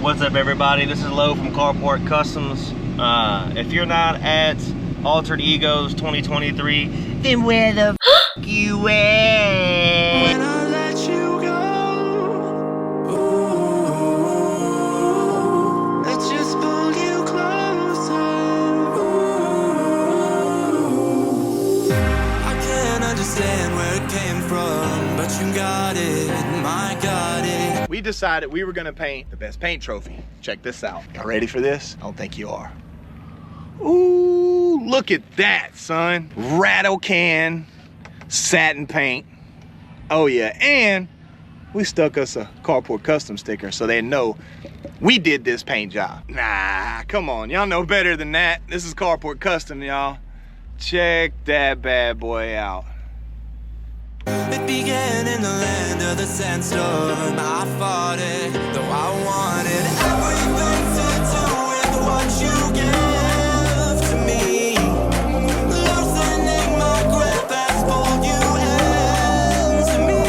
What's up, everybody? This is Lo from Carport Customs. If you're not at Altered Egos 2023, then where the f you at? When I let you go, ooh, I just pull you closer. Ooh, I can't understand where it came from, but you got it, my got it. We decided we were gonna paint the best paint trophy. Check this out. Y'all ready for this? I don't think you are. Ooh, look at that, son. Rattle can, satin paint. Oh yeah, and we stuck us a Carport Custom sticker so they know we did this paint job. Nah, come on, y'all know better than that. This is Carport Custom, y'all. Check that bad boy out. It began in the land of the sandstorm. I fought it, though I wanted everything to do with what you give to me. Loosening my grip has pulled you into me.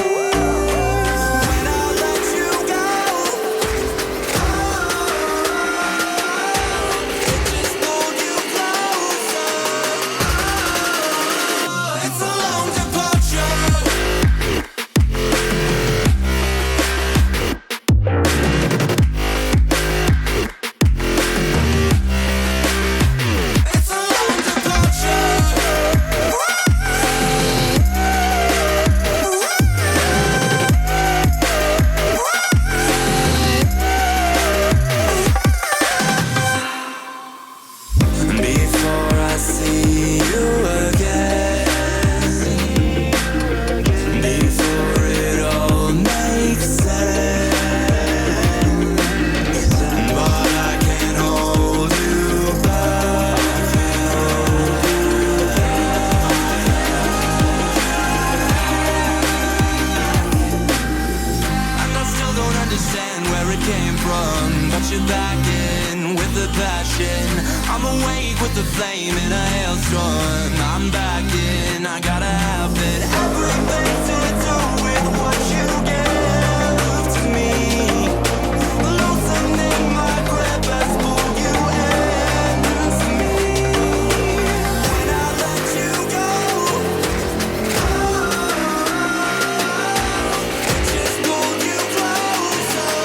When I let you go, it just pulled you closer. It's a long departure. I'm awake with the flame in a hailstorm. I'm back in, I gotta have it. Everything to do with what you give to me. Loosening my grip has pulled you into me. When I let you go, it just pulled you closer.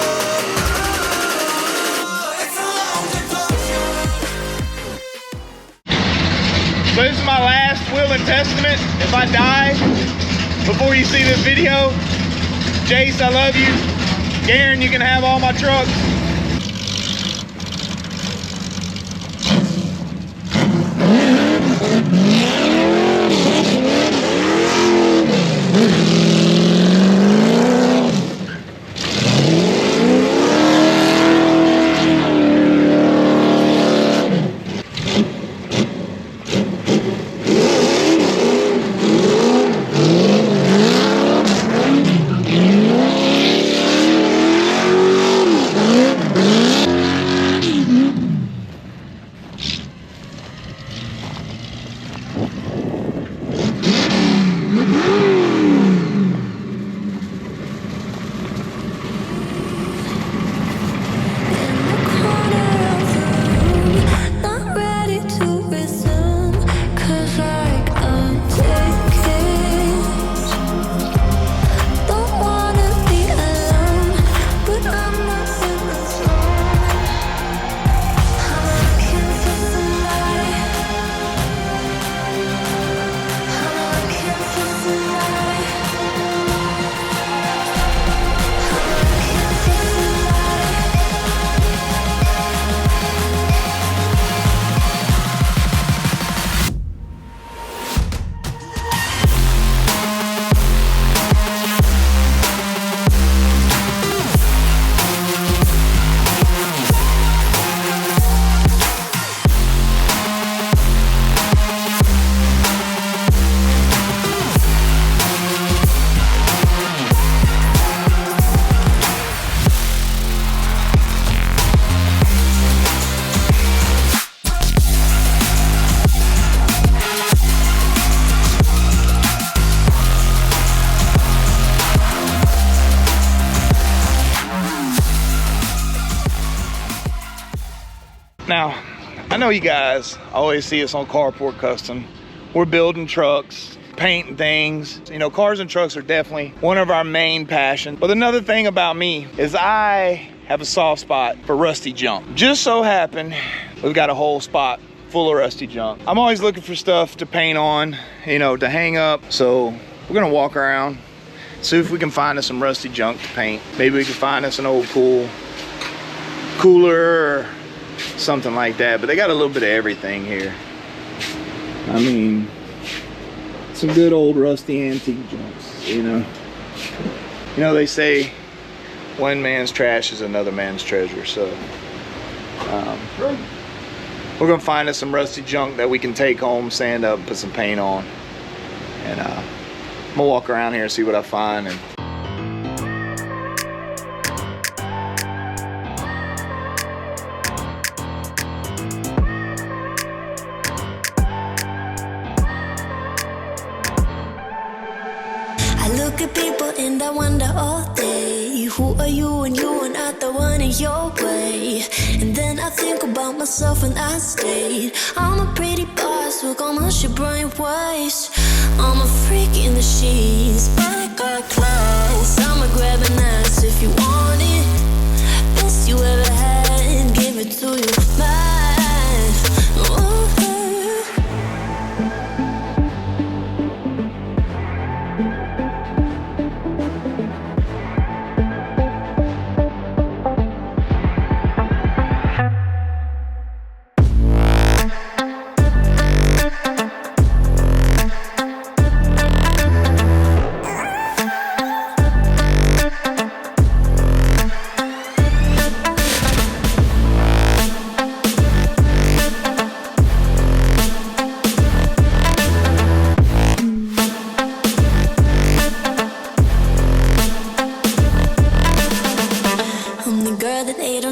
It's a long departure. So this is my last will and testament. If I die before you see this video, Jace, I love you. Garen, you can have all my trucks. Now, I know you guys always see us on Carport Custom. We're building trucks, painting things. You know, cars and trucks are definitely one of our main passions. But another thing about me is I have a soft spot for rusty junk. Just so happen, we've got a whole spot full of rusty junk. I'm always looking for stuff to paint on, you know, to hang up. So we're gonna walk around, see if we can find us some rusty junk to paint. Maybe we can find us an old cooler or something like that. But they got a little bit of everything here. I mean, some good old rusty antique junks, you know. You know, they say one man's trash is another man's treasure. So we're gonna find us some rusty junk that we can take home, sand up, put some paint on. And I'm gonna walk around here and see what I find. And I look at people and I wonder all day, who are you and you are not the one in your way. And then I think about myself and I stayed. I'm a pretty boss, look almost your brain waste. I'm a freak in the sheets, but I got class. I'ma grab an ass if you want it. Best you ever had, give it to you mad. Ooh.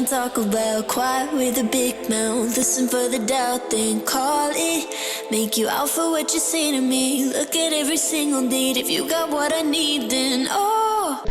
Talk about quiet with a big mouth. Listen for the doubt, then call it. Make you out for what you say to me. Look at every single date. If you got what I need, then oh,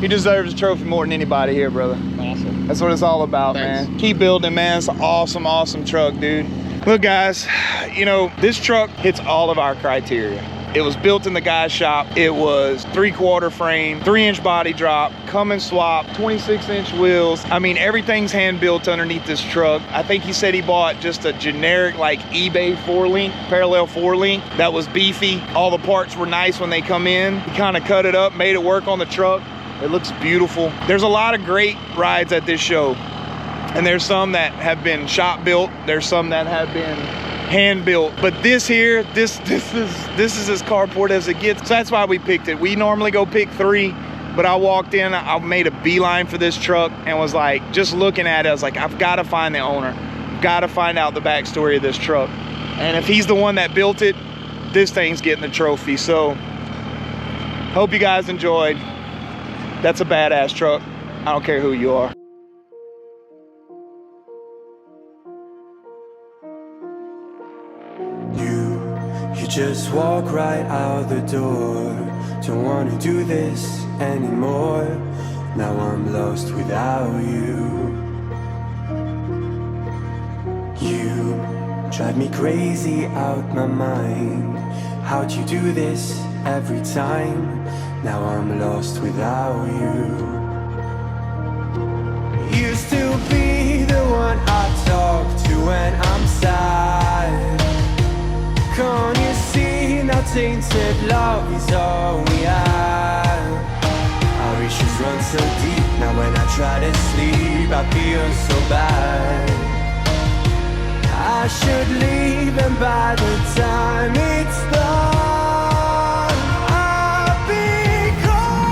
you deserve the trophy more than anybody here, brother. Awesome. That's what it's all about, Thanks. man. Keep building, man. It's an awesome, awesome truck, dude. Look, guys, you know, this truck hits all of our criteria. It was built in the guy's shop. It was 3/4 frame, 3-inch body drop, Cummins swap, 26-inch wheels. I mean, everything's hand built underneath this truck. I think he said he bought just a generic like eBay 4-link, parallel 4-link that was beefy. All the parts were nice when they come in. He kind of cut it up, made it work on the truck. It looks beautiful. There's a lot of great rides at this show. And there's some that have been shop built. There's some that have been hand built, but this here, this is as Carport as it gets. So that's why we picked it. We normally go pick 3, but I walked in, I made a beeline for this truck and was like, just looking at it, I was like, I've got to find the owner, got to find out the backstory of this truck. And if he's the one that built it, this thing's getting the trophy. So hope you guys enjoyed. That's a badass truck. I don't care who you are. You just walk right out the door. Don't wanna do this anymore. Now I'm lost without you. You drive me crazy out my mind. How'd you do this every time? Now I'm lost without you. Used to be the one I talk to when I'm sad. Can't you see now tainted love is all we have? Our issues run so deep. Now when I try to sleep I feel so bad. I should leave and by the time it's done I'll be gone.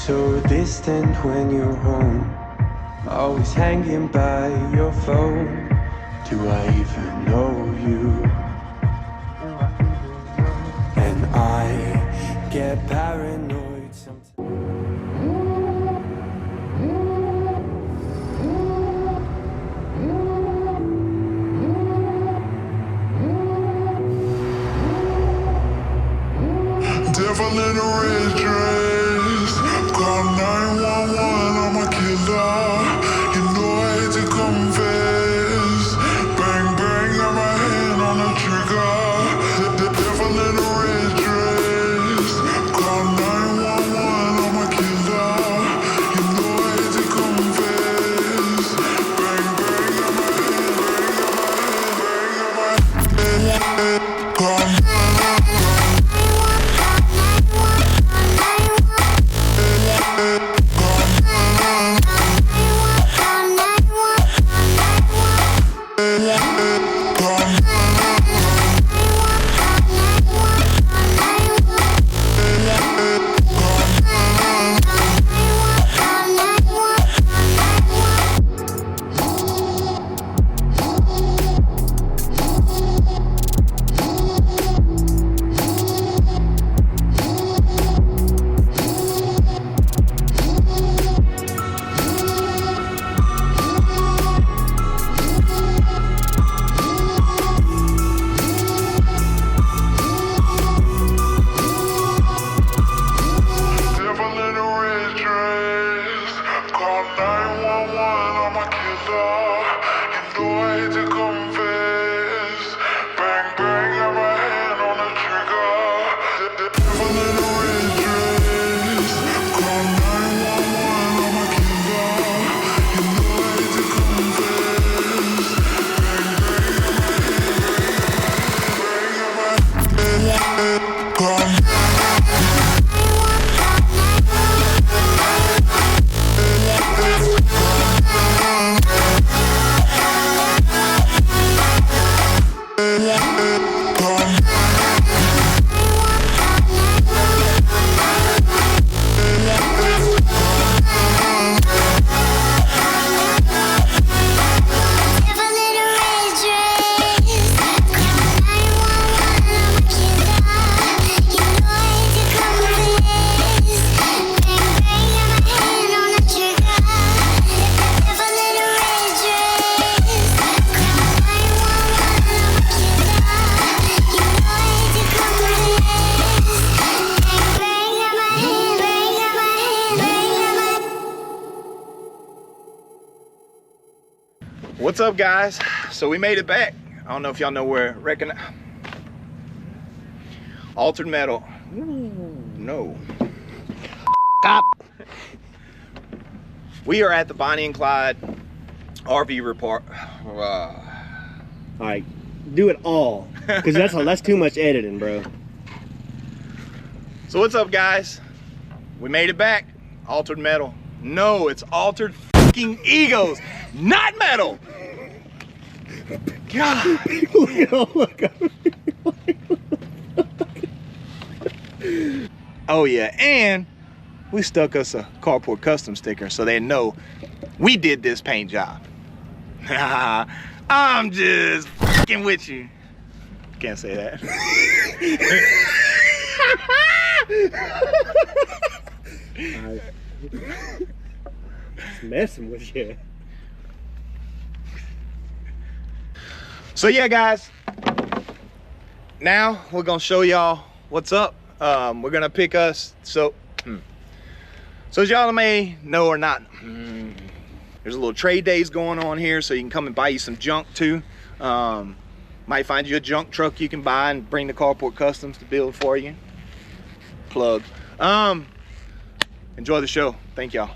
so distant when you're home, always hanging by your phone. Do I even know you? And I get paranoid sometimes. Devil in a red dress, call 911, I'm a killer. You know I hate to confess. Bang bang, got my hand on the trigger. The devil in a red dress, call 911, I'm a killer. You know I hate to confess. Bang bang, got my hand, call What's up, guys? So we made it back. I don't know if y'all know where Altered Metal. Ooh, no. Stop. We are at the Bonnie and Clyde RV report. All right, do it all, because that's too much editing, bro. So what's up, guys? We made it back. Altered Metal. No, it's Altered fucking Egos, not metal. God. Oh yeah, and we stuck us a Carport custom sticker so they know we did this paint job. I'm just fucking with you. Can't say that. Just messing with you. So yeah, guys, now we're gonna show y'all what's up. We're gonna pick us, so as y'all may know or not, there's a little trade days going on here, so you can come and buy you some junk too. Might find you a junk truck you can buy and bring the Carport Customs to build for you. Plug. Enjoy the show. Thank y'all.